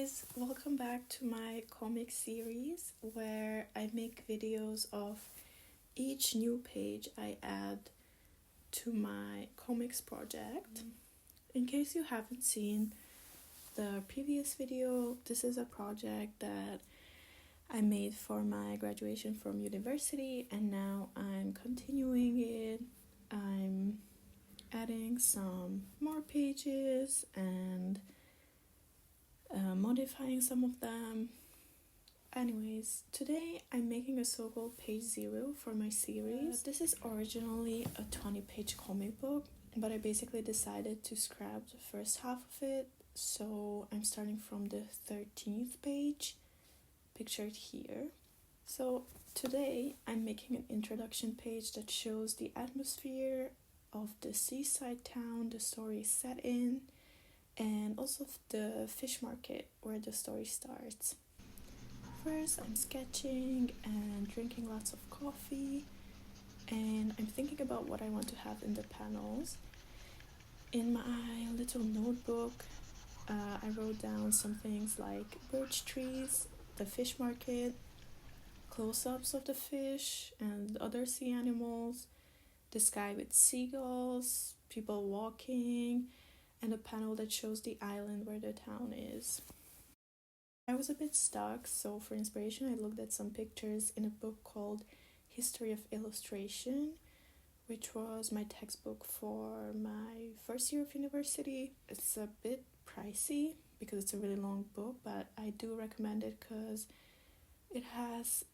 guys, welcome back to my comic series where I make videos of each new page I add to my comics project. In case you haven't seen the previous video, this is a project that I made for my graduation from university and now I'm continuing it. I'm adding some more pages and modifying some of them. Anyways, today I'm making a so-called page 0 for my series. This is originally a 20-page comic book, but I basically decided to scrap the first half of it, so I'm starting from the 13th page, pictured here. So today I'm making an introduction page that shows the atmosphere of the seaside town the story is set in, and also the fish market where the story starts. First, I'm sketching and drinking lots of coffee, and I'm thinking about what I want to have in the panels. In my little notebook, I wrote down some things like birch trees, the fish market, close-ups of the fish and other sea animals, the sky with seagulls, people walking, and a panel that shows the island where the town is. I was a bit stuck, so for inspiration I looked at some pictures in a book called History of Illustration, which was my textbook for my first year of university. It's a bit pricey because it's a really long book, but I do recommend it because it has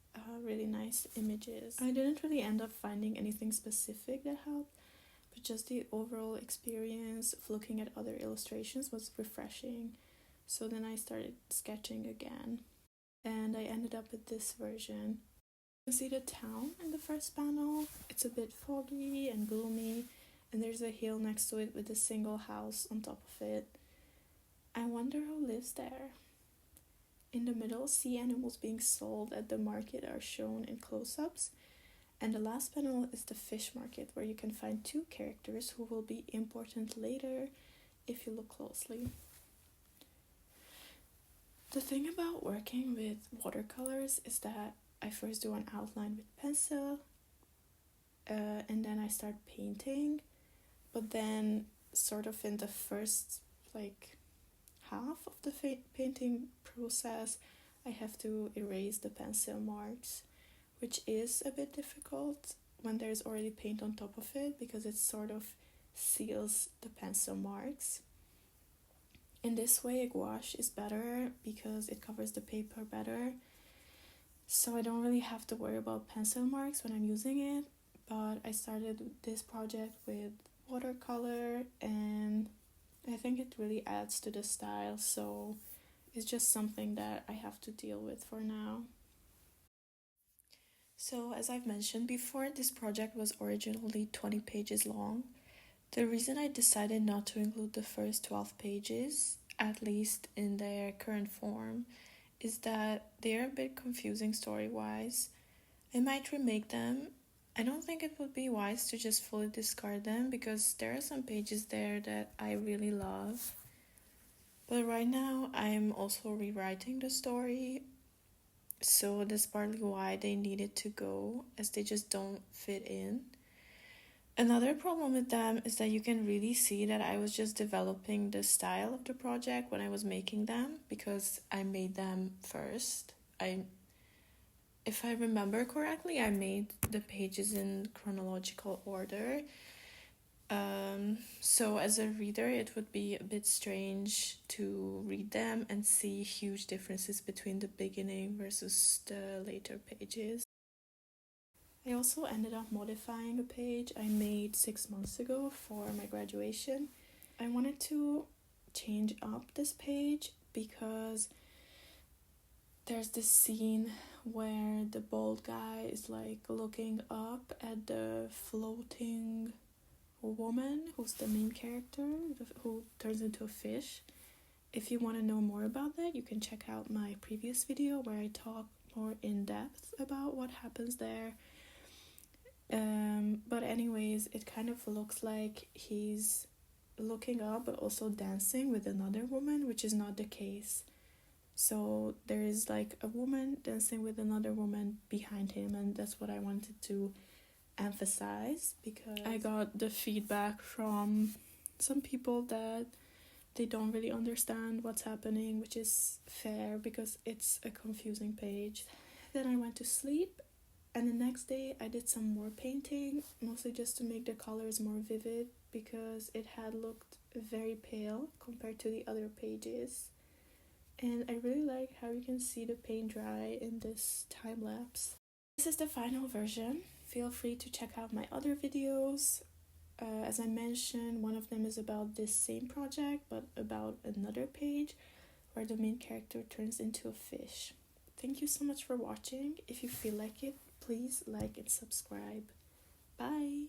really nice images. I didn't really end up finding anything specific that helped, but just the overall experience of looking at other illustrations was refreshing. So then I started sketching again, and I ended up with this version. You can see the town in the first panel. It's a bit foggy and gloomy, and there's a hill next to it with a single house on top of it. I wonder who lives there. In the middle, sea animals being sold at the market are shown in close-ups, and the last panel is the fish market, where you can find two characters who will be important later if you look closely. The thing about working with watercolors is that I first do an outline with pencil, and then I start painting, but then sort of in the first half of the painting process I have to erase the pencil marks, which is a bit difficult when there's already paint on top of it because it sort of seals the pencil marks. In this way, gouache is better because it covers the paper better, so I don't really have to worry about pencil marks when I'm using it. But I started this project with watercolor, and I think it really adds to the style, so it's just something that I have to deal with for now. So as I've mentioned before, this project was originally 20 pages long. The reason I decided not to include the first 12 pages, at least in their current form, is that they're a bit confusing story-wise. I might remake them. I don't think it would be wise to just fully discard them because there are some pages there that I really love. But right now I'm also rewriting the story, so that's partly why they needed to go, as they just don't fit in. Another problem with them is that you can really see that I was just developing the style of the project when I was making them because I made them first. If I remember correctly, I made the pages in chronological order. So as a reader, it would be a bit strange to read them and see huge differences between the beginning versus the later pages. I also ended up modifying a page I made 6 months ago for my graduation. I wanted to change up this page because there's this scene where the bald guy is looking up at the floating woman who's the main character who turns into a fish. If you want to know more about that, you can check out my previous video where I talk more in depth about what happens there. But anyways, it kind of looks like he's looking up but also dancing with another woman, which is not the case. So there is like a woman dancing with another woman behind him, and that's what I wanted to emphasize, because I got the feedback from some people that they don't really understand what's happening, which is fair because it's a confusing page. Then I went to sleep, and the next day I did some more painting, mostly just to make the colors more vivid because it had looked very pale compared to the other pages. And I really like how you can see the paint dry in this time lapse. This is the final version. Feel free to check out my other videos. As I mentioned, one of them is about this same project, but about another page where the main character turns into a fish. Thank you so much for watching. If you feel like it, please like and subscribe. Bye!